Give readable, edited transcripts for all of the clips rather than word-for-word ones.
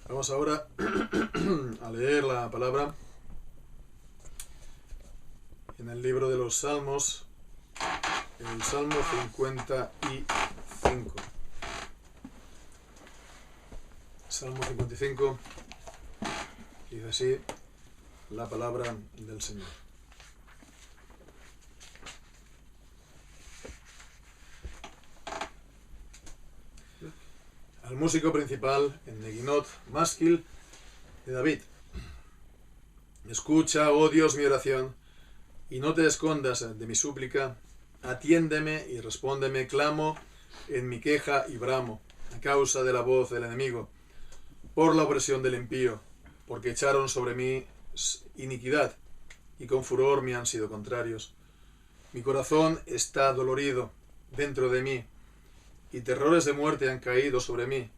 Vamos ahora a leer la palabra en el libro de los Salmos, en el Salmo 55. Salmo 55, dice así la palabra del Señor. Al músico principal en Neguinot, Másquil de David. Escucha, oh Dios, mi oración, y no te escondas de mi súplica. Atiéndeme y respóndeme, clamo en mi queja y bramo, a causa de la voz del enemigo, por la opresión del impío, porque echaron sobre mí iniquidad, y con furor me han sido contrarios. Mi corazón está dolorido dentro de mí, y terrores de muerte han caído sobre mí.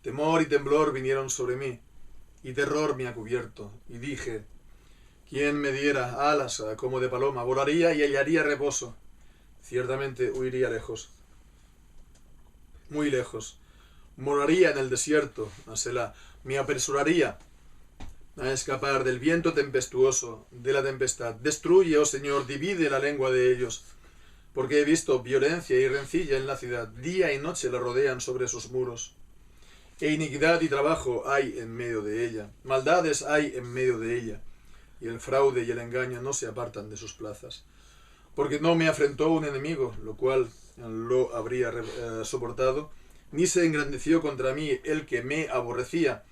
Temor y temblor vinieron sobre mí, y terror me ha cubierto. Y dije, ¿quién me diera alas como de paloma? Volaría y hallaría reposo. Ciertamente huiría lejos, muy lejos. Moraría en el desierto, a Selah. Me apresuraría a escapar del viento tempestuoso, de la tempestad. Destruye, oh Señor, divide la lengua de ellos. Porque he visto violencia y rencilla en la ciudad, día y noche la rodean sobre sus muros. E iniquidad y trabajo hay en medio de ella, maldades hay en medio de ella, y el fraude y el engaño no se apartan de sus plazas. Porque no me afrentó un enemigo, lo cual lo habría soportado, ni se engrandeció contra mí el que me aborrecía,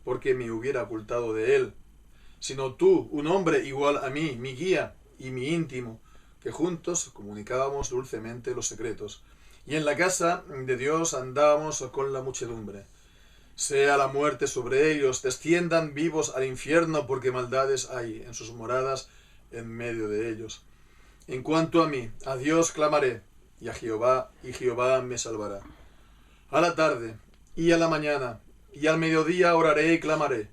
porque me hubiera ocultado de él, sino tú, un hombre igual a mí, mi guía y mi íntimo, que juntos comunicábamos dulcemente los secretos, y en la casa de Dios andábamos con la muchedumbre. Sea la muerte sobre ellos, desciendan vivos al infierno, porque maldades hay en sus moradas en medio de ellos. En cuanto a mí, a Dios clamaré, y Jehová me salvará. A la tarde, y a la mañana, y al mediodía oraré y clamaré,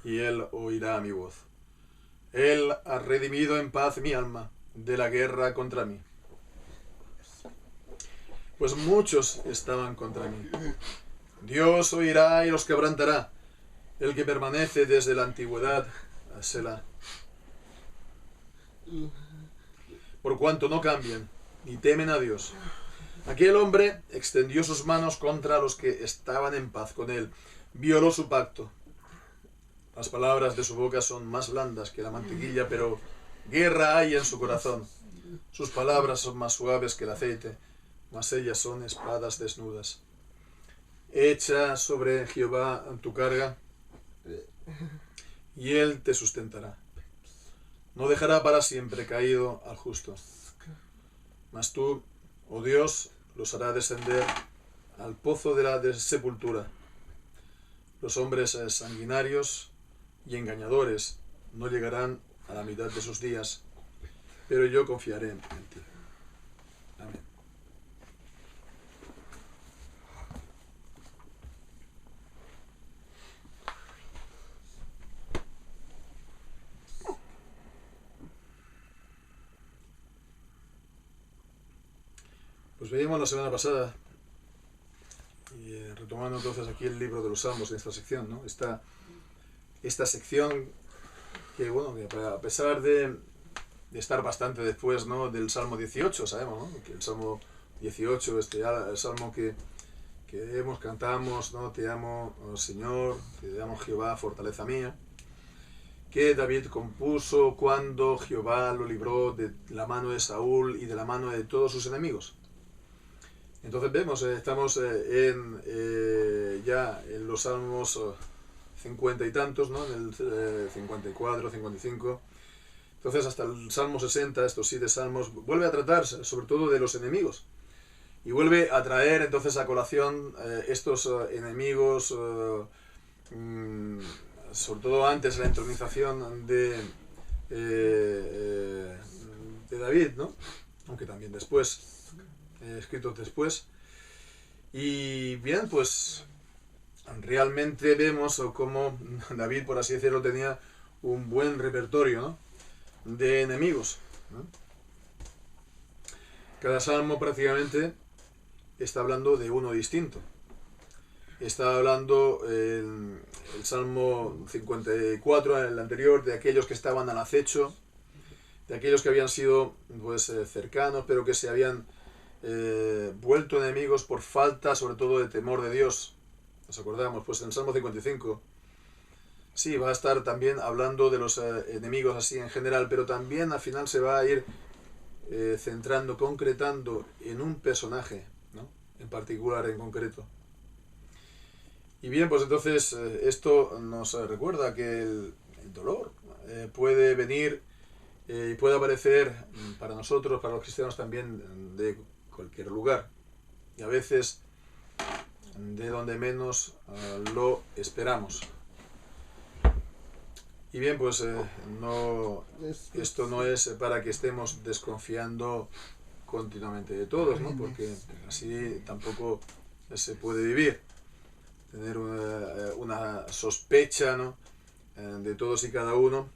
y Él oirá mi voz. Él ha redimido en paz mi alma de la guerra contra mí. Pues muchos estaban contra mí. Dios oirá y los quebrantará, el que permanece desde la antigüedad, a Selah. Por cuanto no cambian, ni temen a Dios. Aquel hombre extendió sus manos contra los que estaban en paz con él, violó su pacto. Las palabras de su boca son más blandas que la mantequilla, pero guerra hay en su corazón. Sus palabras son más suaves que el aceite, mas ellas son espadas desnudas. Echa sobre Jehová tu carga, y él te sustentará. No dejará para siempre caído al justo. Mas tú, oh Dios, los hará descender al pozo de la sepultura. Los hombres sanguinarios y engañadores no llegarán a la mitad de sus días, pero yo confiaré en ti. Amén. Pues veíamos la semana pasada, y retomando entonces aquí el libro de los Salmos en esta sección, ¿no? Esta sección que, bueno, que a pesar de estar bastante después, ¿no?, del Salmo 18, sabemos, ¿no?, que el Salmo 18, el Salmo que cantamos, ¿no?, te amo, oh Señor, te amo Jehová, fortaleza mía, que David compuso cuando Jehová lo libró de la mano de Saúl y de la mano de todos sus enemigos. Entonces vemos, estamos ya en los Salmos 50 y tantos, ¿no?, en el 54, 55. Entonces hasta el Salmo 60, estos 7 salmos, vuelve a tratar sobre todo de los enemigos. Y vuelve a traer entonces a colación estos enemigos, sobre todo antes de la entronización de David, ¿no?, aunque también después, escritos después. Y bien, pues realmente vemos cómo David, por así decirlo, tenía un buen repertorio, ¿no?, de enemigos, ¿no? Cada salmo prácticamente está hablando de uno distinto. está hablando el Salmo 54, el anterior, de aquellos que estaban al acecho, de aquellos que habían sido pues cercanos, pero que se habían vuelto enemigos por falta, sobre todo, de temor de Dios. ¿Nos acordamos? Pues en el Salmo 55, sí, va a estar también hablando de los enemigos así en general, pero también al final se va a ir centrando, concretando en un personaje, ¿no? En particular, en concreto. Y bien, pues entonces esto nos recuerda que el dolor puede venir y puede aparecer para nosotros, para los cristianos también, de cualquier lugar. Y a veces de donde menos lo esperamos. Y bien, pues esto no es para que estemos desconfiando continuamente de todos, ¿no? Porque así tampoco se puede vivir. Tener una sospecha, ¿no? De todos y cada uno.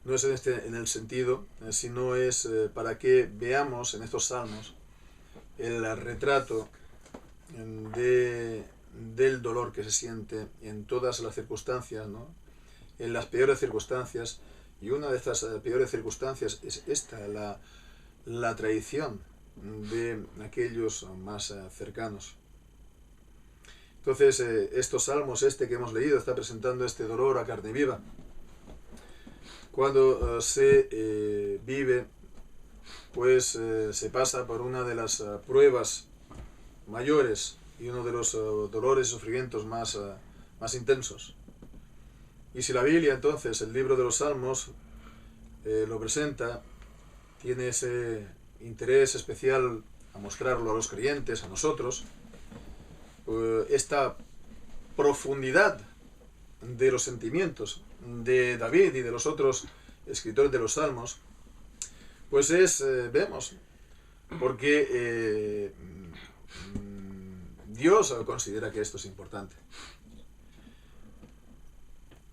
No es en el sentido, sino es para que veamos en estos salmos el retrato del dolor que se siente en todas las circunstancias, ¿no? En las peores circunstancias, y una de estas peores circunstancias es esta, la traición de aquellos más cercanos. Entonces, estos salmos, que hemos leído, está presentando este dolor a carne viva. Cuando se vive, pues se pasa por una de las pruebas mayores y uno de los dolores y sufrimientos más intensos. Y si la Biblia, entonces, el libro de los Salmos, lo presenta, tiene ese interés especial a mostrarlo a los creyentes, a nosotros, esta profundidad de los sentimientos de David y de los otros escritores de los Salmos, pues vemos, porque Dios considera que esto es importante.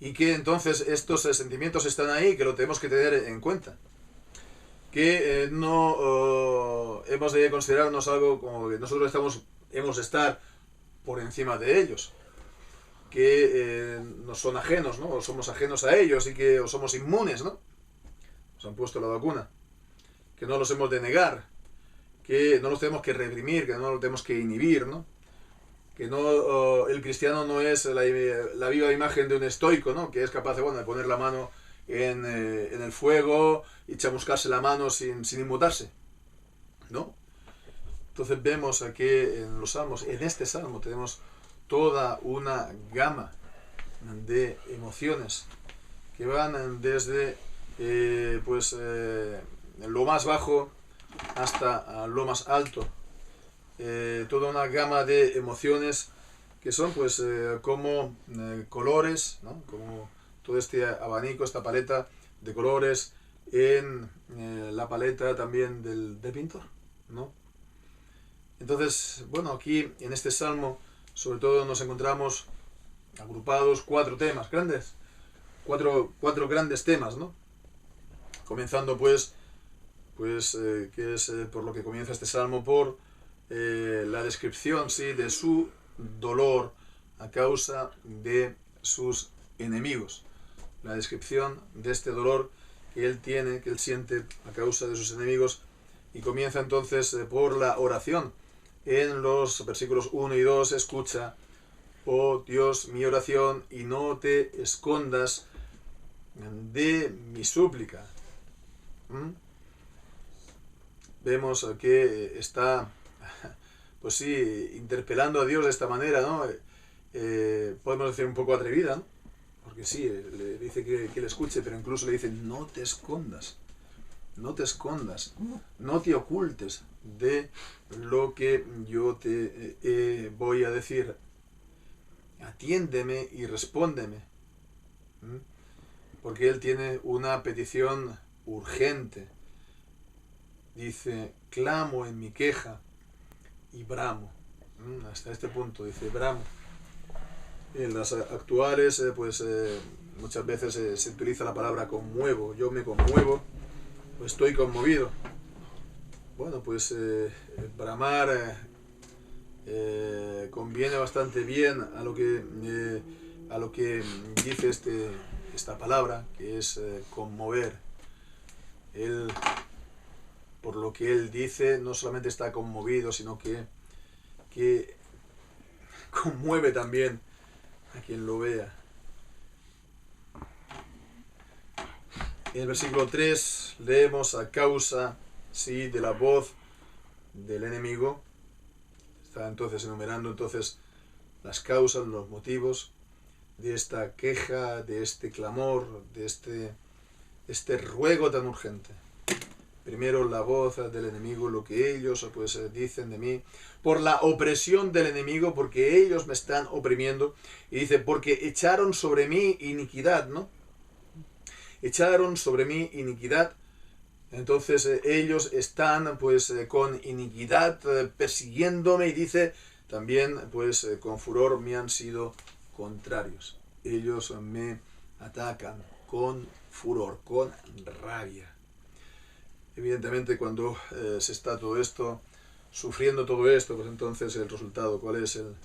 Y que entonces estos sentimientos están ahí, que lo tenemos que tener en cuenta. Que no hemos de considerarnos algo como que nosotros hemos de estar por encima de ellos. Que nos son ajenos, ¿no? O somos ajenos a ellos y que o somos inmunes, ¿no? Nos han puesto la vacuna. Que no los hemos de negar. Que no los tenemos que reprimir, que no los tenemos que inhibir, ¿no? Que no, el cristiano no es la viva imagen de un estoico, ¿no? Que es capaz de poner la mano en el fuego y chamuscarse la mano sin inmutarse, ¿no? Entonces vemos aquí en los salmos, en este salmo tenemos toda una gama de emociones que van desde lo más bajo hasta lo más alto. Toda una gama de emociones que son como colores, ¿no? Como todo este abanico, esta paleta de colores en la paleta también del pintor, ¿no? Entonces, aquí en este salmo sobre todo nos encontramos agrupados cuatro temas grandes, cuatro grandes temas, ¿no? Comenzando que es por lo que comienza este salmo, por la descripción, sí, de su dolor a causa de sus enemigos. La descripción de este dolor que él tiene, que él siente a causa de sus enemigos, y comienza entonces por la oración. En los versículos 1 y 2, escucha, oh Dios, mi oración, y no te escondas de mi súplica. Vemos que está, pues sí, interpelando a Dios de esta manera, ¿no? Podemos decir un poco atrevida, ¿no? Porque sí, le dice que le escuche, pero incluso le dice, no te escondas, no te escondas, no te ocultes de lo que yo te voy a decir. Atiéndeme y respóndeme. Porque él tiene una petición urgente. Dice, clamo en mi queja y bramo. Hasta este punto dice, bramo. En las actuales, muchas veces se utiliza la palabra conmuevo. Yo me conmuevo, pues estoy conmovido. Bueno, bramar con viene bastante bien a lo que dice esta palabra, que es conmover. Él, por lo que él dice, no solamente está conmovido, sino que conmueve también a quien lo vea. En el versículo 3 leemos: a causa, sí, de la voz del enemigo. Está entonces enumerando entonces las causas, los motivos de esta queja, de este clamor, de este ruego tan urgente. Primero, la voz del enemigo, lo que ellos pues dicen de mí, por la opresión del enemigo, porque ellos me están oprimiendo. Y dice, porque echaron sobre mí iniquidad, ¿no? Echaron sobre mí iniquidad. Entonces ellos están pues con iniquidad persiguiéndome, y dice también pues con furor me han sido contrarios. Ellos me atacan con furor, con rabia. Evidentemente cuando se está todo esto, sufriendo todo esto, pues entonces el resultado, ¿cuál es? El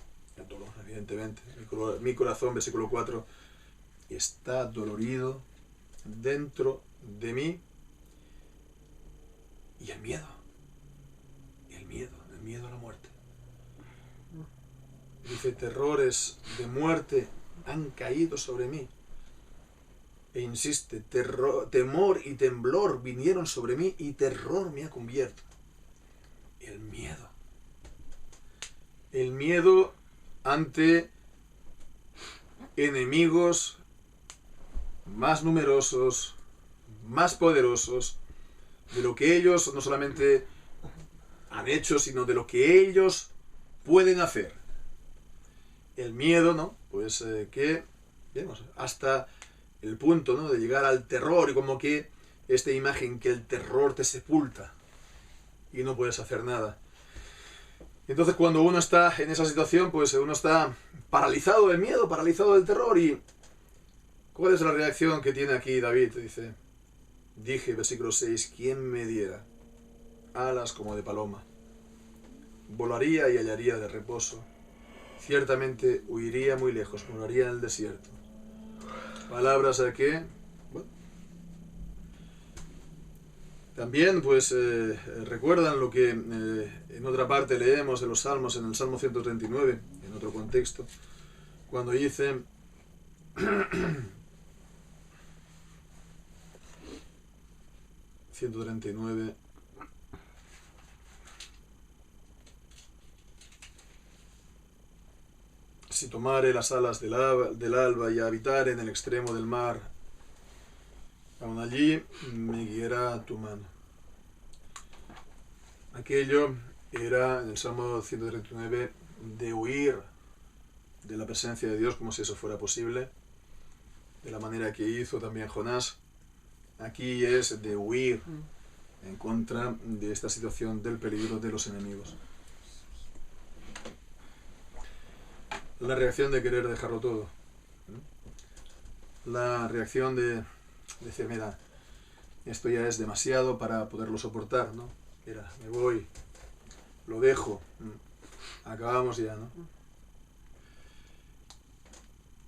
dolor, evidentemente. Mi corazón, versículo 4, está dolorido dentro de mí. Y el miedo a la muerte. Dice, terrores de muerte han caído sobre mí. E insiste, temor y temblor vinieron sobre mí y terror me ha cubierto. El miedo. El miedo ante enemigos más numerosos, más poderosos, de lo que ellos no solamente han hecho, sino de lo que ellos pueden hacer. El miedo, ¿no? Pues que vemos hasta el punto, ¿no?, de llegar al terror, y como que esta imagen que el terror te sepulta y no puedes hacer nada. Entonces cuando uno está en esa situación, pues uno está paralizado del miedo, paralizado del terror. ¿Y cuál es la reacción que tiene aquí David? Dice, dije, versículo 6, ¿quién me diera alas como de paloma? Volaría y hallaría de reposo. Ciertamente huiría muy lejos, moraría en el desierto. Palabras que, bueno, también pues recuerdan lo que en otra parte leemos en los Salmos, en el Salmo 139, en otro contexto, cuando dice... 139. Si tomare las alas del alba y habitar en el extremo del mar, aún allí me guiará tu mano. Aquello era, en el Salmo 139, de huir de la presencia de Dios, como si eso fuera posible, de la manera que hizo también Jonás. Aquí es de huir en contra de esta situación del peligro de los enemigos. La reacción de querer dejarlo todo. La reacción de decir, mira, esto ya es demasiado para poderlo soportar, ¿no? Mira, me voy, lo dejo, acabamos ya, ¿no?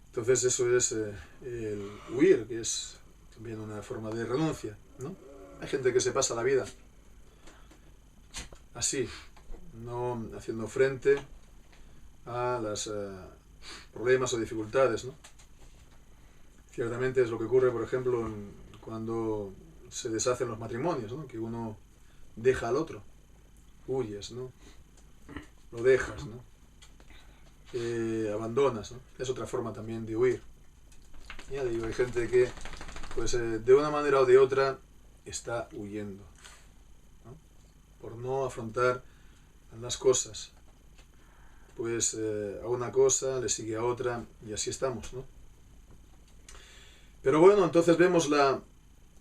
Entonces eso es el huir, que es también una forma de renuncia, ¿no? Hay gente que se pasa la vida así, no haciendo frente a los problemas o dificultades, ¿no? Ciertamente es lo que ocurre, por ejemplo, cuando se deshacen los matrimonios, ¿no? Que uno deja al otro, huyes, ¿no? Lo dejas, ¿no? Abandonas, ¿no? Es otra forma también de huir. Ya digo, hay gente que pues de una manera o de otra está huyendo, ¿no? Por no afrontar las cosas. Pues a una cosa le sigue a otra y así estamos, ¿no? Pero bueno, entonces vemos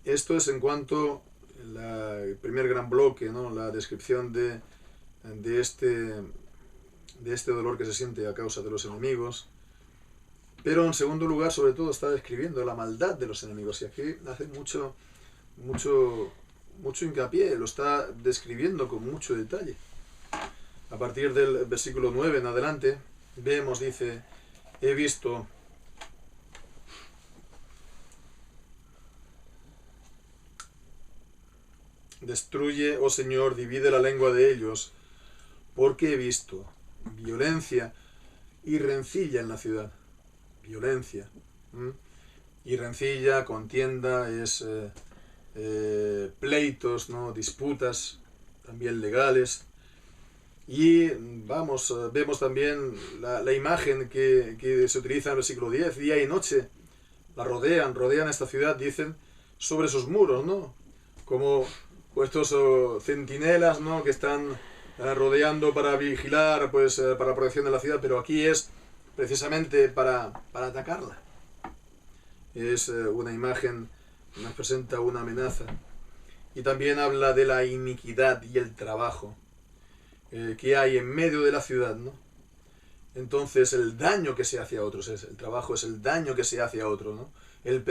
esto es en cuanto el primer gran bloque, ¿no? La descripción de este dolor que se siente a causa de los enemigos. Pero en segundo lugar, sobre todo, está describiendo la maldad de los enemigos. Y aquí hace mucho hincapié, lo está describiendo con mucho detalle. A partir del versículo 9 en adelante, vemos, dice, he visto destruye, oh Señor, divide la lengua de ellos, porque he visto violencia y rencilla en la ciudad. Violencia. Y rencilla, contienda, es pleitos, ¿no? Disputas, también legales. Y vamos, vemos también la imagen que se utiliza en el versículo 10, día y noche. La rodean esta ciudad, dicen, sobre sus muros, ¿no? Como estos centinelas, ¿no? Que están rodeando para vigilar, pues para protección de la ciudad, pero aquí es precisamente para atacarla. Es una imagen que nos presenta una amenaza. Y también habla de la iniquidad y el trabajo que hay en medio de la ciudad, ¿no? Entonces el daño que se hace a otros, el trabajo es el daño que se hace a otro, ¿no? El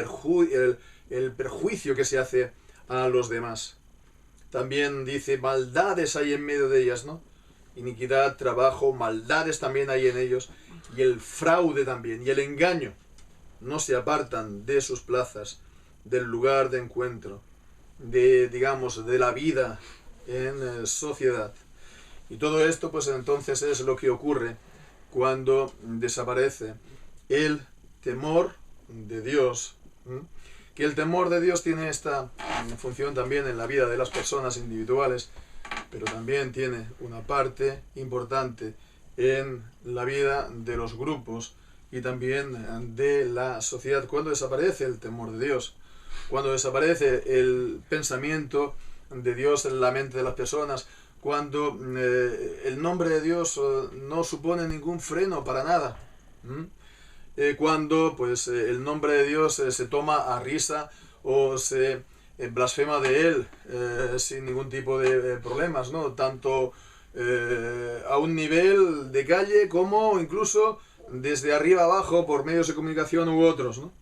perjuicio que se hace a los demás. También dice, maldades hay en medio de ellas, ¿no? Iniquidad, trabajo, maldades también hay en ellos, y el fraude también, y el engaño. No se apartan de sus plazas, del lugar de encuentro, digamos, de la vida en sociedad. Y todo esto, pues entonces es lo que ocurre cuando desaparece el temor de Dios. Que el temor de Dios tiene esta función también en la vida de las personas individuales, pero también tiene una parte importante en la vida de los grupos y también de la sociedad. Cuando desaparece el temor de Dios, cuando desaparece el pensamiento de Dios en la mente de las personas, cuando el nombre de Dios no supone ningún freno para nada, cuando pues el nombre de Dios se toma a risa o se blasfema de él sin ningún tipo de problemas, ¿no? Tanto a un nivel de calle como incluso desde arriba abajo por medios de comunicación u otros, ¿no?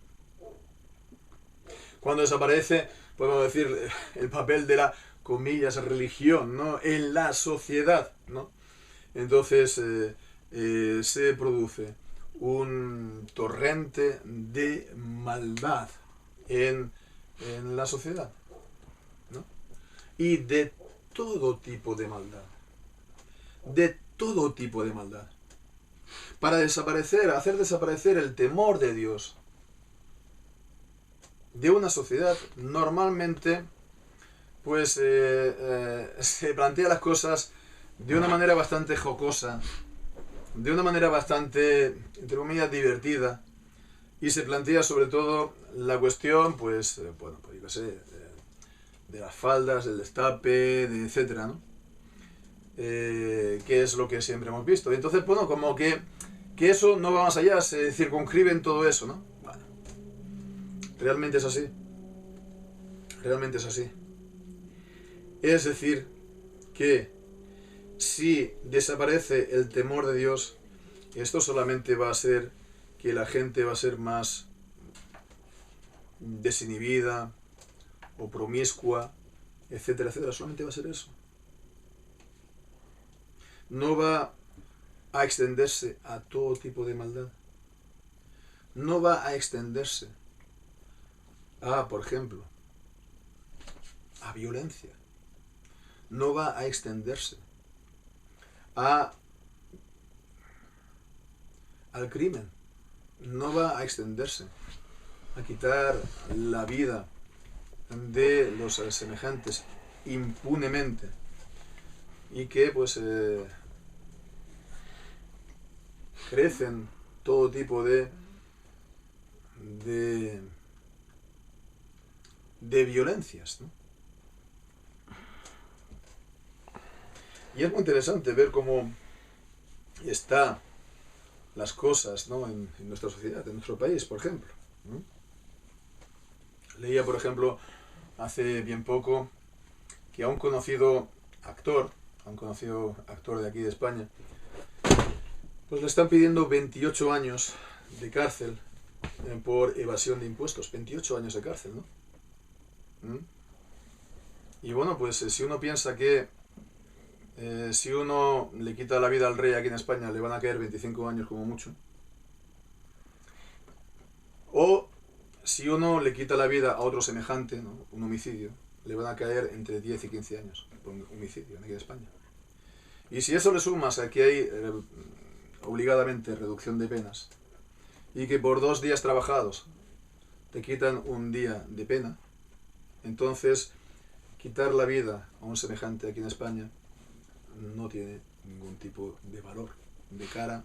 Cuando desaparece, podemos decir, el papel de la, comillas, religión, ¿no? En la sociedad, ¿no? Entonces se produce un torrente de maldad en la sociedad, ¿no? Y de todo tipo de maldad. De todo tipo de maldad. Para hacer desaparecer el temor de Dios de una sociedad, normalmente pues se plantea las cosas de una manera bastante jocosa, de una manera bastante, entre comillas, divertida, y se plantea sobre todo la cuestión, pues, bueno, pues yo qué sé, de las faldas, del destape, etcétera, ¿no? Que es lo que siempre hemos visto. Y entonces, bueno, como que eso no va más allá, se circunscribe en todo eso, ¿no? Bueno, realmente es así. Realmente es así. Es decir, que si desaparece el temor de Dios, esto solamente va a ser que la gente va a ser más desinhibida o promiscua, etcétera, etcétera. Solamente va a ser eso. No va a extenderse a todo tipo de maldad. No va a extenderse a, por ejemplo, a violencia. No va a extenderse al crimen. No va a extenderse a quitar la vida de los semejantes impunemente y que pues crecen todo tipo de violencias, ¿no? Y es muy interesante ver cómo están las cosas, ¿no? en nuestra sociedad, en nuestro país, por ejemplo, ¿no? Leía, por ejemplo, hace bien poco, que a un conocido actor de aquí de España, pues le están pidiendo 28 años de cárcel por evasión de impuestos. 28 años de cárcel, ¿no? Y bueno, pues si uno piensa que Si uno le quita la vida al rey aquí en España, le van a caer 25 años como mucho. O si uno le quita la vida a otro semejante, ¿no? Un homicidio, le van a caer entre 10 y 15 años por un homicidio aquí en España. Y si eso le sumas a que hay obligadamente reducción de penas y que por 2 días trabajados te quitan un día de pena, entonces quitar la vida a un semejante aquí en España no tiene ningún tipo de valor de cara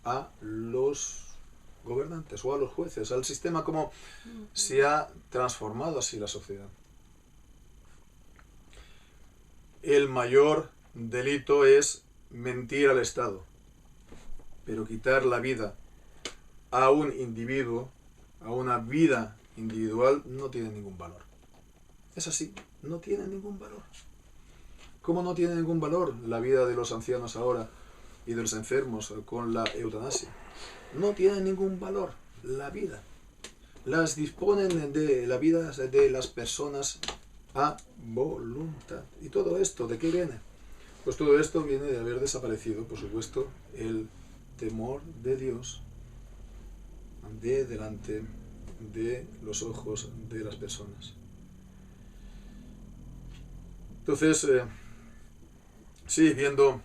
a los gobernantes o a los jueces, al sistema como se ha transformado así la sociedad. El mayor delito es mentir al Estado, pero quitar la vida a un individuo, a una vida individual, no tiene ningún valor. Es así, no tiene ningún valor. ¿Cómo no tiene ningún valor la vida de los ancianos ahora y de los enfermos con la eutanasia? No tiene ningún valor la vida. Las disponen de la vida de las personas a voluntad. ¿Y todo esto de qué viene? Pues todo esto viene de haber desaparecido, por supuesto, el temor de Dios de delante de los ojos de las personas. Entonces, sí, viendo,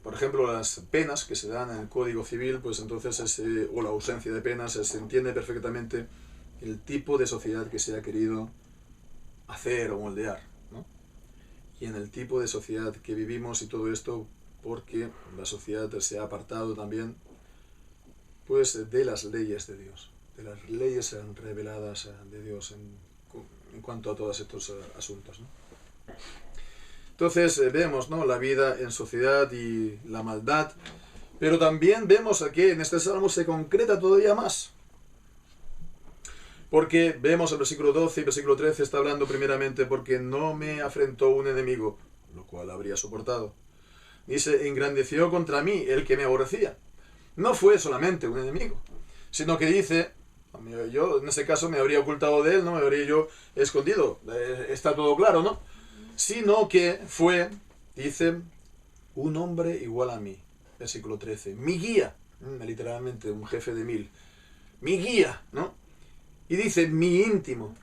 por ejemplo, las penas que se dan en el Código Civil, pues entonces, o la ausencia de penas, se entiende perfectamente el tipo de sociedad que se ha querido hacer o moldear, ¿no? Y en el tipo de sociedad que vivimos y todo esto, porque la sociedad se ha apartado también, pues, de las leyes de Dios, de las leyes reveladas de Dios en cuanto a todos estos asuntos, ¿no? Entonces vemos, ¿no?, la vida en sociedad y la maldad, pero también vemos que en este salmo se concreta todavía más. Porque vemos el versículo 12 y versículo 13 está hablando primeramente porque no me afrentó un enemigo, lo cual habría soportado, ni se engrandeció contra mí el que me aborrecía. No fue solamente un enemigo, sino que dice, yo en ese caso me habría ocultado de él, no me habría yo escondido, está todo claro, ¿no? Sino que fue, dice, un hombre igual a mí, versículo 13, mi guía, literalmente un jefe de 1000, mi guía, ¿no? Y dice, mi íntimo,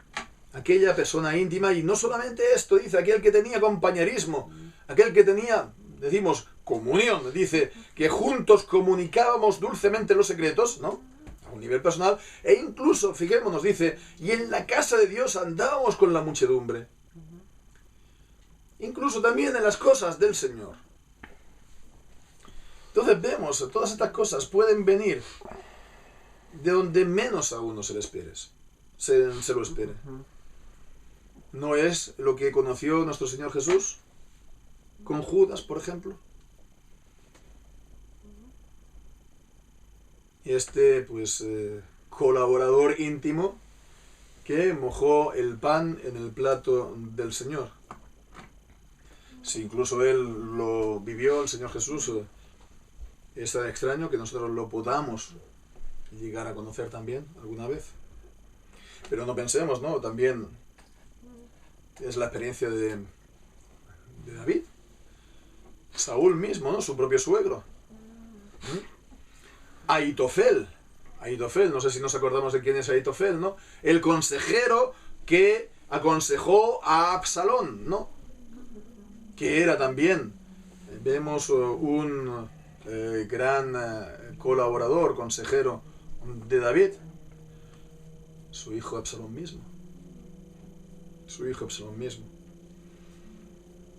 aquella persona íntima, y no solamente esto, dice, aquel que tenía compañerismo, aquel que tenía, decimos, comunión, dice, que juntos comunicábamos dulcemente los secretos, ¿no?, a un nivel personal, e incluso, fijémonos, dice, y en la casa de Dios andábamos con la muchedumbre. Incluso también en las cosas del Señor. Entonces vemos, todas estas cosas pueden venir de donde menos a uno se lo espere. ¿No es lo que conoció nuestro Señor Jesús con Judas, por ejemplo? Este, pues, colaborador íntimo que mojó el pan en el plato del Señor. Si incluso él lo vivió, el Señor Jesús, es extraño que nosotros lo podamos llegar a conocer también alguna vez. Pero no pensemos, ¿no? También es la experiencia de David. Saúl mismo, ¿no? Su propio suegro. Ahitofel, no sé si nos acordamos de quién es Ahitofel, ¿no? El consejero que aconsejó a Absalón, ¿no? Que era también, vemos, un gran colaborador, consejero de David, su hijo Absalón mismo.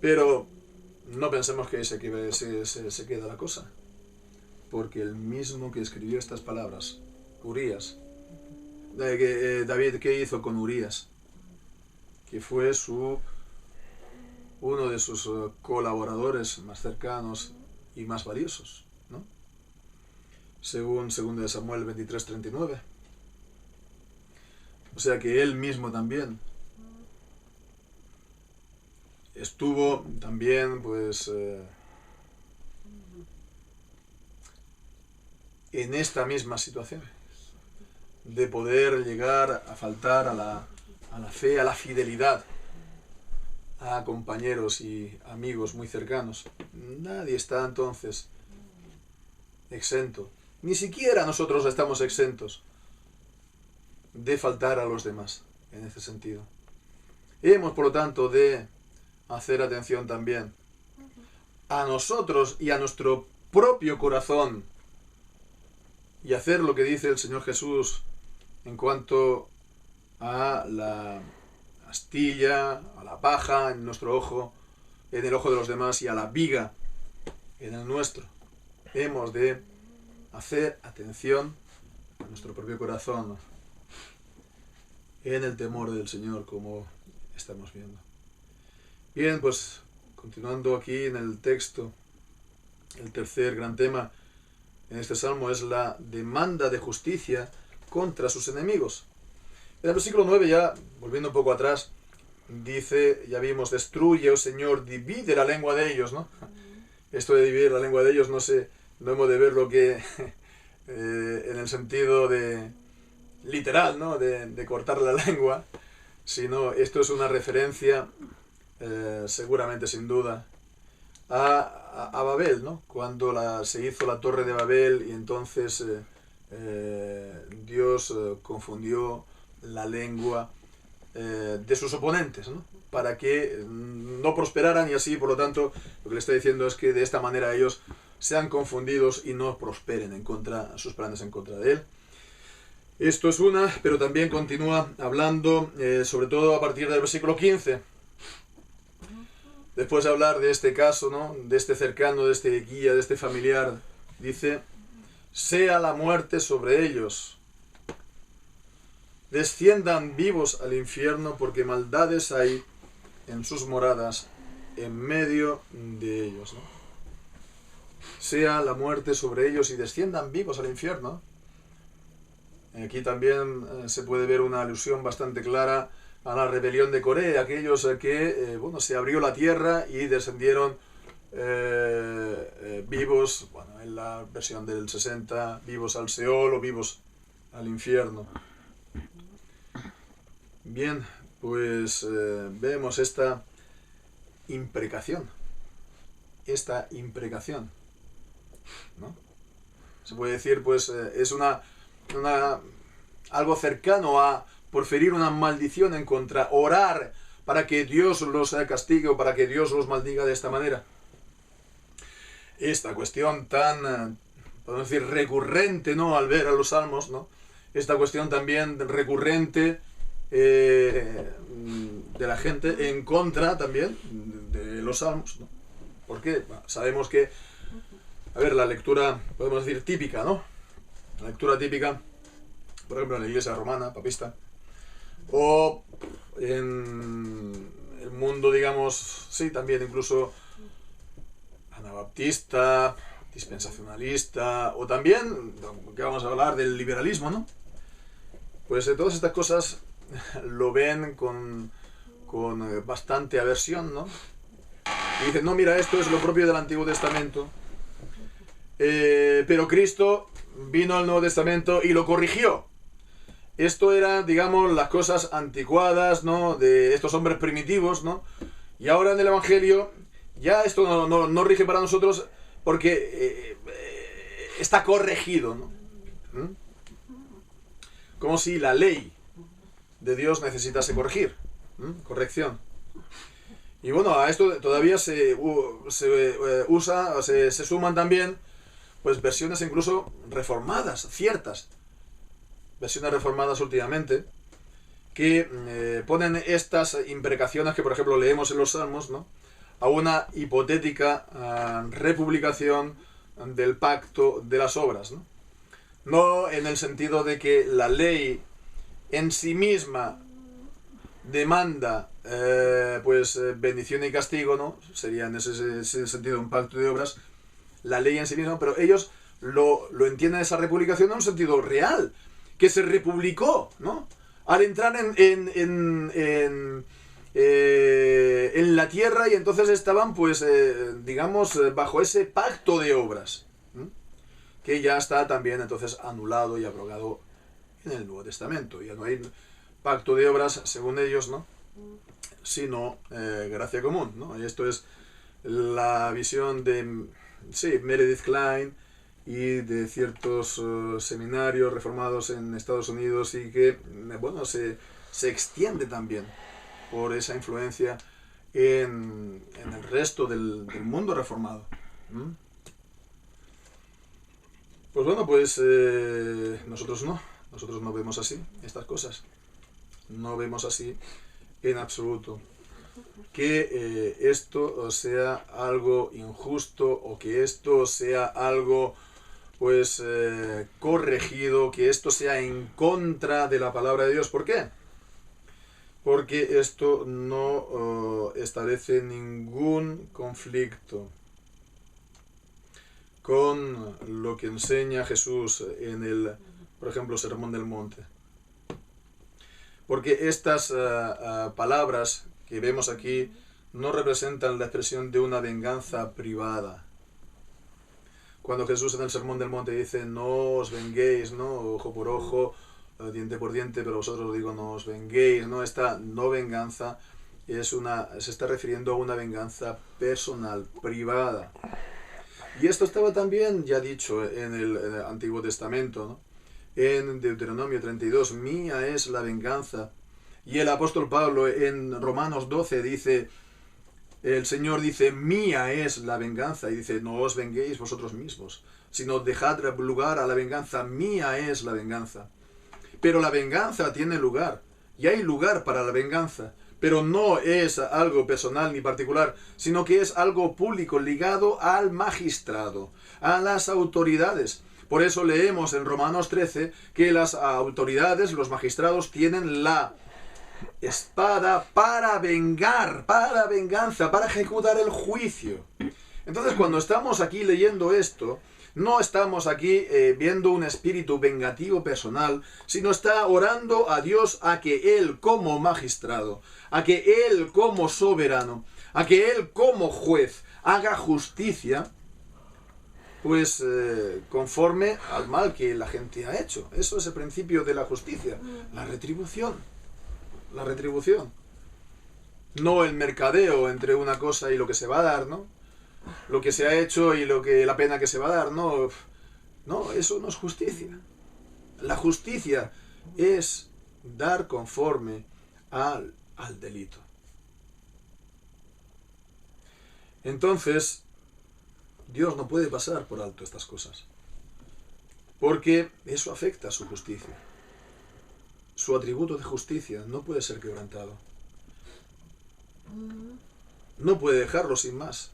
Pero no pensemos que ahí se queda la cosa, porque el mismo que escribió estas palabras, Urías, David, ¿qué hizo con Urías? Que fue uno de sus colaboradores más cercanos y más valiosos, ¿no? Según 2 Samuel 23:39. O sea que él mismo también estuvo también, pues, en esta misma situación de poder llegar a faltar a la fe, a la fidelidad a compañeros y amigos muy cercanos. Nadie está entonces exento. Ni siquiera nosotros estamos exentos de faltar a los demás en este sentido. Hemos, por lo tanto, de hacer atención también a nosotros y a nuestro propio corazón y hacer lo que dice el Señor Jesús en cuanto a la astilla, a la paja en nuestro ojo, en el ojo de los demás, y a la viga en el nuestro. Hemos de hacer atención a nuestro propio corazón en el temor del Señor, como estamos viendo. Bien, pues continuando aquí en el texto, el tercer gran tema en este salmo es la demanda de justicia contra sus enemigos. En el versículo 9, ya volviendo un poco atrás, dice, ya vimos, destruye, oh Señor, divide la lengua de ellos, ¿no? Esto de dividir la lengua de ellos, no hemos de ver lo que en el sentido de literal, ¿no? De cortar la lengua, sino esto es una referencia, seguramente, sin duda, a Babel, ¿no? Cuando se hizo la torre de Babel y entonces Dios confundió la lengua de sus oponentes, ¿no? Para que no prosperaran, y así, por lo tanto, lo que le está diciendo es que de esta manera ellos sean confundidos y no prosperen sus planes en contra de él. Esto es una, pero también continúa hablando, sobre todo a partir del versículo 15. Después de hablar de este caso, ¿no? De este cercano, de este guía, de este familiar, dice, sea la muerte sobre ellos. Desciendan vivos al infierno, porque maldades hay en sus moradas, en medio de ellos, ¿no? Sea la muerte sobre ellos y desciendan vivos al infierno. Aquí también se puede ver una alusión bastante clara a la rebelión de Coré, aquellos que, se abrió la tierra y descendieron vivos, en la versión del 60, vivos al Seol o vivos al infierno. Bien, pues vemos esta imprecación, ¿no? Se puede decir, pues, es algo cercano a proferir una maldición en contra, orar para que Dios los castigue o para que Dios los maldiga de esta manera. Esta cuestión tan, podemos decir, recurrente, ¿no? Al ver a los salmos, ¿no? Esta cuestión también recurrente de la gente en contra también de los salmos, ¿no? Porque sabemos que, la lectura, podemos decir, típica, ¿no? La lectura típica, por ejemplo, en la iglesia romana, papista, o en el mundo, digamos, sí, también incluso anabaptista, dispensacionalista, o también, que vamos a hablar del liberalismo, ¿no? Pues todas estas cosas lo ven con bastante aversión, ¿no? Y dicen, no, mira, esto es lo propio del Antiguo Testamento, pero Cristo vino al Nuevo Testamento y lo corrigió. Esto era, digamos, las cosas anticuadas, ¿no? De estos hombres primitivos, ¿no? Y ahora en el Evangelio ya esto no rige para nosotros porque está corregido, ¿no? Como si la ley de Dios necesitase corrección. Y bueno, a esto todavía se suman también, pues, versiones incluso reformadas, ciertas versiones reformadas últimamente, que ponen estas imprecaciones que, por ejemplo, leemos en los Salmos, ¿no? A una hipotética republicación del pacto de las obras, ¿no? No en el sentido de que la ley en sí misma demanda bendición y castigo, ¿no? Sería en ese sentido un pacto de obras, la ley en sí misma, pero ellos lo entienden, esa republicación, en un sentido real, que se republicó, ¿no? Al entrar en la tierra, y entonces estaban, pues, bajo ese pacto de obras, que ya está también entonces anulado y abrogado en el Nuevo Testamento. Ya no hay pacto de obras, según ellos, ¿no? sino gracia común, ¿no? Y esto es la visión de, sí, Meredith Kline y de ciertos seminarios reformados en Estados Unidos, y que, bueno, se extiende también por esa influencia en el resto del mundo reformado. ¿Mm? Pues bueno, pues nosotros no vemos así estas cosas, no vemos así en absoluto que esto sea algo injusto, o que esto sea algo pues corregido, que esto sea en contra de la palabra de Dios. ¿Por qué? Porque esto no establece ningún conflicto con lo que enseña Jesús en el, por ejemplo, Sermón del Monte. Porque estas palabras que vemos aquí no representan la expresión de una venganza privada. Cuando Jesús en el Sermón del Monte dice, no os venguéis, ¿no? Ojo por ojo, diente por diente, pero vosotros digo, no os venguéis, ¿no? Esta no venganza se está refiriendo a una venganza personal, privada. Y esto estaba también ya dicho en el Antiguo Testamento, ¿no? En Deuteronomio 32, mía es la venganza. Y el apóstol Pablo en Romanos 12 dice, el Señor dice, mía es la venganza. Y dice, no os venguéis vosotros mismos, sino dejad lugar a la venganza, mía es la venganza. Pero la venganza tiene lugar, y hay lugar para la venganza. Pero no es algo personal ni particular, sino que es algo público, ligado al magistrado, a las autoridades. Por eso leemos en Romanos 13 que las autoridades, los magistrados, tienen la espada para vengar, para venganza, para ejecutar el juicio. Entonces, cuando estamos aquí leyendo esto, no estamos aquí viendo un espíritu vengativo personal, sino está orando a Dios a que Él como magistrado, a que Él como soberano, a que Él como juez haga justicia, pues conforme al mal que la gente ha hecho. Eso es el principio de la justicia, la retribución. La retribución. No el mercadeo entre una cosa y lo que se va a dar, ¿no? Lo que se ha hecho y la pena que se va a dar, no. No, eso no es justicia. La justicia es dar conforme al delito. Entonces, Dios no puede pasar por alto estas cosas, porque eso afecta a su justicia. Su atributo de justicia no puede ser quebrantado. No puede dejarlo sin más.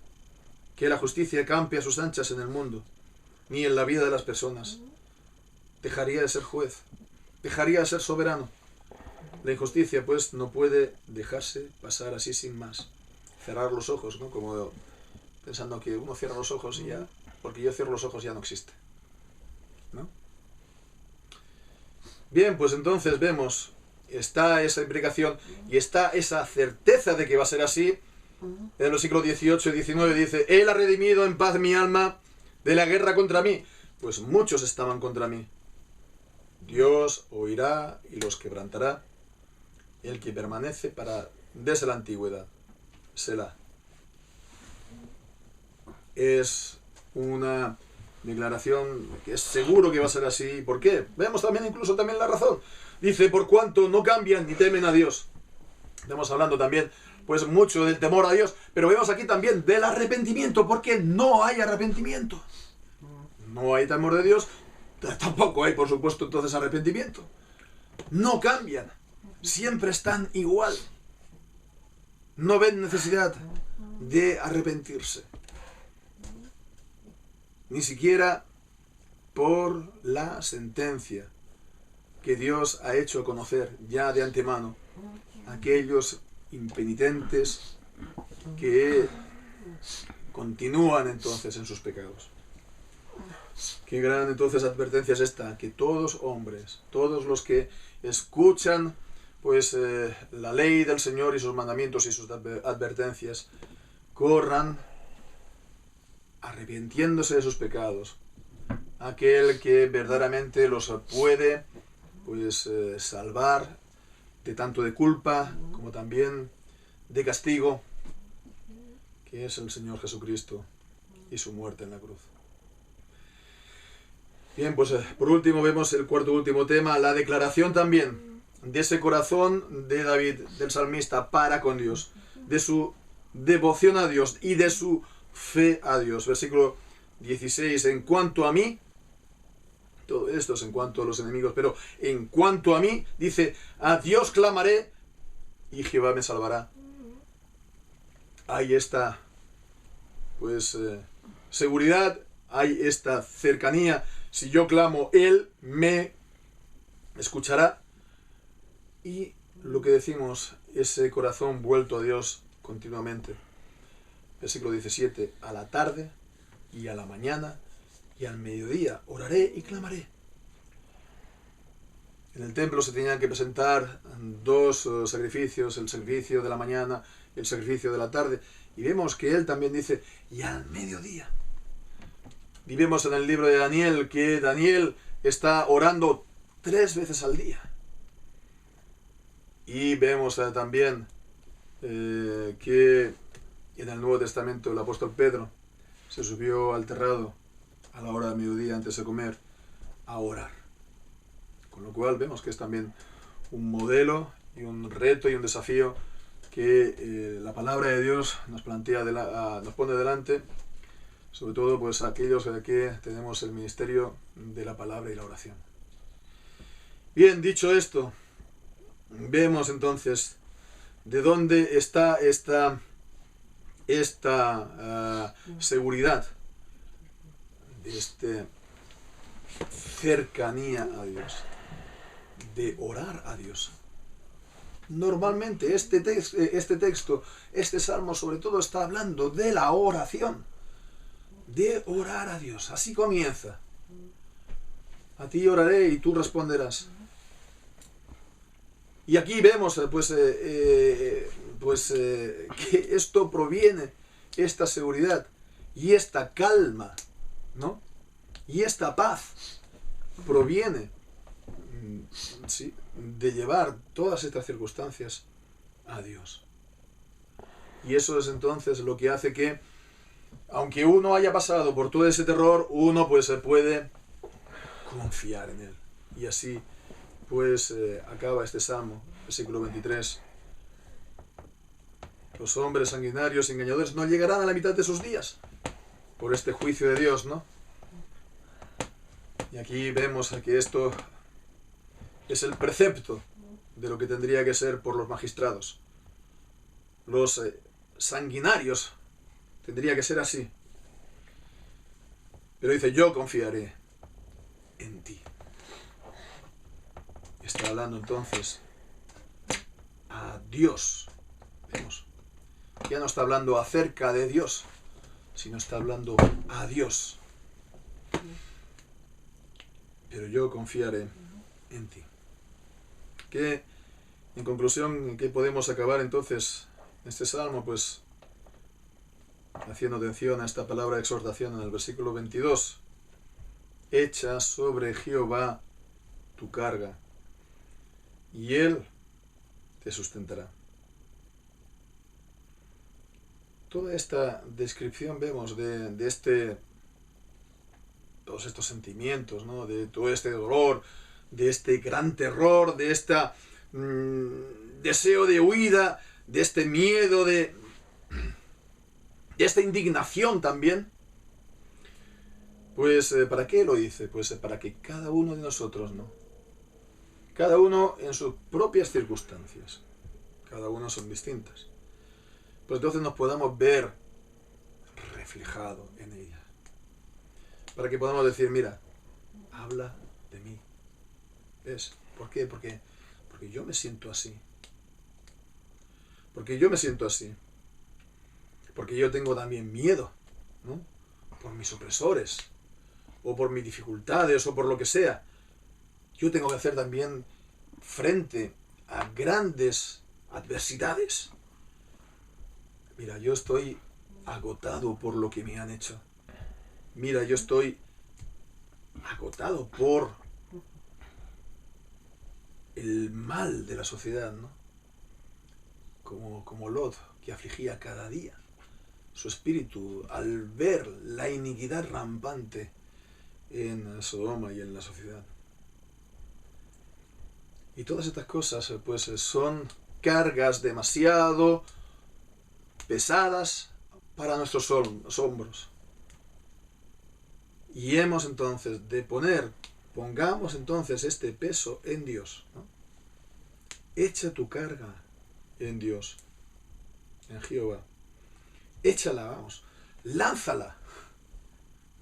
Que la justicia campe a sus anchas en el mundo, ni en la vida de las personas. Dejaría de ser juez, dejaría de ser soberano. La injusticia, pues, no puede dejarse pasar así sin más. Cerrar los ojos, ¿no? Como pensando que uno cierra los ojos y ya, porque yo cierro los ojos, ya no existe, ¿no? Bien, pues entonces vemos, está esa implicación y está esa certeza de que va a ser así. En los siglos XVIII y XIX dice, Él ha redimido en paz mi alma de la guerra contra mí. Pues muchos estaban contra mí. Dios oirá y los quebrantará, el que permanece desde la antigüedad. Selah. Es una declaración que es seguro que va a ser así. ¿Por qué? Vemos también incluso también la razón. Dice, por cuanto no cambian ni temen a Dios. Estamos hablando también pues mucho del temor a Dios, pero vemos aquí también del arrepentimiento, porque no hay arrepentimiento. No hay temor de Dios, tampoco hay, por supuesto, entonces arrepentimiento. No cambian, siempre están igual. No ven necesidad de arrepentirse. Ni siquiera por la sentencia que Dios ha hecho conocer ya de antemano a aquellos impenitentes que continúan entonces en sus pecados. Qué gran entonces advertencia es esta, que todos hombres, todos los que escuchan pues la ley del Señor y sus mandamientos y sus advertencias, corran arrepintiéndose de sus pecados. Aquel que verdaderamente los puede pues salvar de tanto de culpa como también de castigo, que es el Señor Jesucristo y su muerte en la cruz. Bien, pues por último vemos el cuarto y último tema, la declaración también de ese corazón de David, del salmista, para con Dios, de su devoción a Dios y de su fe a Dios. Versículo 16, en cuanto a mí, todo esto es en cuanto a los enemigos, pero en cuanto a mí, dice, a Dios clamaré y Jehová me salvará. Hay esta, pues, seguridad, hay esta cercanía. Si yo clamo, Él me escuchará. Y lo que decimos, ese corazón vuelto a Dios continuamente. Versículo 17, a la tarde y a la mañana y al mediodía oraré y clamaré. En el templo se tenían que presentar dos sacrificios, el sacrificio de la mañana y el sacrificio de la tarde. Y vemos que Él también dice, y al mediodía. Y vemos en el libro de Daniel que Daniel está orando 3 veces al día. Y vemos también que en el Nuevo Testamento el apóstol Pedro se subió al terrado a la hora de mediodía antes de comer a orar. Con lo cual vemos que es también un modelo y un reto y un desafío que la palabra de Dios nos plantea, nos pone delante, sobre todo pues aquellos que tenemos el ministerio de la palabra y la oración. Bien, dicho esto, vemos entonces de dónde está esta seguridad, de esta cercanía a Dios, de orar a Dios. Normalmente este texto, este salmo sobre todo está hablando de la oración, de orar a Dios. Así comienza. A ti oraré y tú responderás. Y aquí vemos que esto proviene, esta seguridad y esta calma, ¿no? Y esta paz proviene, sí, de llevar todas estas circunstancias a Dios. Y eso es entonces lo que hace que, aunque uno haya pasado por todo ese terror, uno pues se puede confiar en Él. Y así pues acaba este salmo, versículo 23. Los hombres sanguinarios y engañadores no llegarán a la mitad de sus días por este juicio de Dios, ¿no? Y aquí vemos que esto es el precepto de lo que tendría que ser por los magistrados. Los sanguinarios tendría que ser así. Pero dice, yo confiaré en ti. Está hablando entonces a Dios. Vemos. Ya no está hablando acerca de Dios, sino está hablando a Dios. Pero yo confiaré en ti. Que, en conclusión, ¿qué podemos acabar entonces este salmo? Pues haciendo atención a esta palabra de exhortación en el versículo 22. Echa sobre Jehová tu carga, y Él te sustentará. Toda esta descripción vemos de todos estos sentimientos, ¿no? De todo este dolor, de este gran terror, de este deseo de huida, de este miedo, de esta indignación también. Pues, ¿para qué lo dice? Pues para que cada uno de nosotros, ¿no? Cada uno en sus propias circunstancias. Cada uno son distintas. Pues entonces nos podamos ver reflejado en ellas. Para que podamos decir, mira, habla de mí. ¿Ves? ¿Por qué? Porque yo me siento así. Porque yo me siento así. Porque yo tengo también miedo, ¿no? Por mis opresores, o por mis dificultades, o por lo que sea. Yo tengo que hacer también frente a grandes adversidades. Mira, yo estoy agotado por lo que me han hecho. Mira, yo estoy agotado por el mal de la sociedad, ¿no? Como Lot, que afligía cada día su espíritu al ver la iniquidad rampante en Sodoma y en la sociedad. Y todas estas cosas, pues, son cargas demasiado pesadas para nuestros hombros. Y hemos entonces de pongamos entonces este peso en Dios, ¿no? Echa tu carga en Dios, en Jehová. Échala, vamos, lánzala,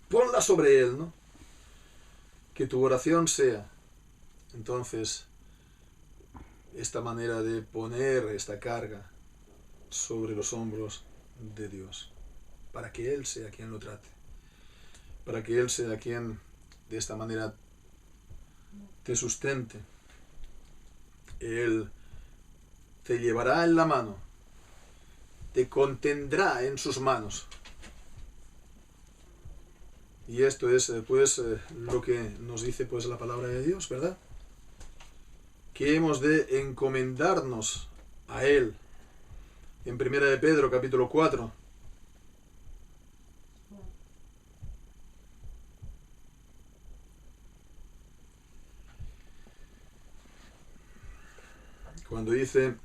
ponla sobre Él, ¿no? Que tu oración sea, entonces, esta manera de poner esta carga sobre los hombros de Dios, para que Él sea quien lo trate, para que Él sea quien de esta manera te sustente. Él te llevará en la mano, te contendrá en sus manos. Y esto es, pues, lo que nos dice, pues, la palabra de Dios, ¿verdad? Que hemos de encomendarnos a Él. En 1 de Pedro, capítulo 4. Cuando dice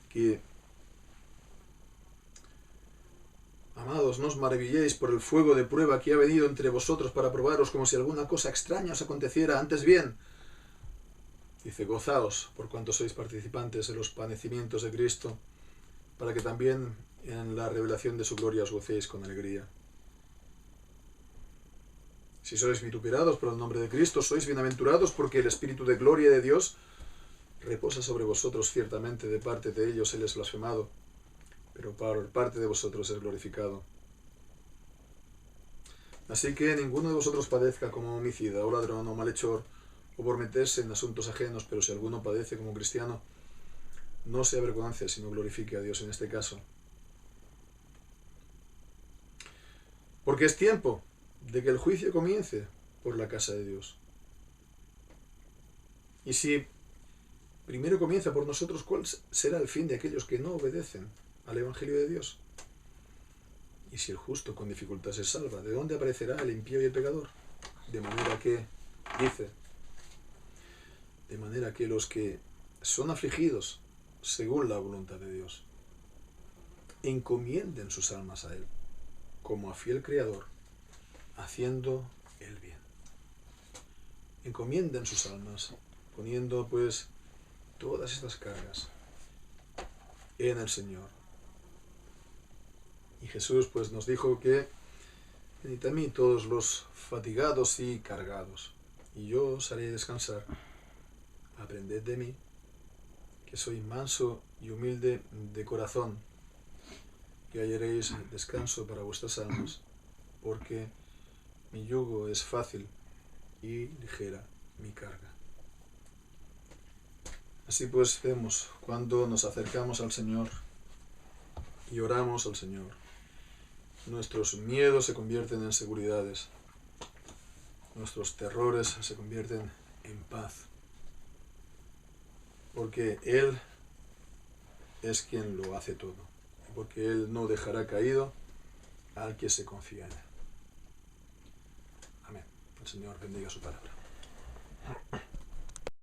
que, amados, no os maravilléis por el fuego de prueba que ha venido entre vosotros para probaros como si alguna cosa extraña os aconteciera. Antes bien, dice, gozaos por cuanto sois participantes en los padecimientos de Cristo, para que también en la revelación de su gloria os gocéis con alegría. Si sois vituperados por el nombre de Cristo, sois bienaventurados, porque el Espíritu de gloria de Dios reposa sobre vosotros. Ciertamente de parte de ellos Él es blasfemado, pero por parte de vosotros es glorificado. Así que ninguno de vosotros padezca como homicida, o ladrón, o malhechor, o por meterse en asuntos ajenos, pero si alguno padece como cristiano, no se avergüence, sino glorifique a Dios en este caso. Porque es tiempo de que el juicio comience por la casa de Dios. Y si primero comienza por nosotros, ¿cuál será el fin de aquellos que no obedecen al Evangelio de Dios? Y si el justo con dificultad se salva, ¿de dónde aparecerá el impío y el pecador? De manera que, dice, de manera que los que son afligidos según la voluntad de Dios encomienden sus almas a Él, como a fiel Creador, haciendo el bien. Encomienden sus almas, poniendo, pues, todas estas cargas en el Señor. Y Jesús, pues, nos dijo que venid a mí todos los fatigados y cargados, y yo os haré descansar. Aprended de mí, que soy manso y humilde de corazón, que hallaréis descanso para vuestras almas, porque mi yugo es fácil y ligera mi carga. Así pues vemos, cuando nos acercamos al Señor y oramos al Señor, nuestros miedos se convierten en seguridades, nuestros terrores se convierten en paz, porque Él es quien lo hace todo, y porque Él no dejará caído al que se confía en Él. Amén. El Señor bendiga su palabra.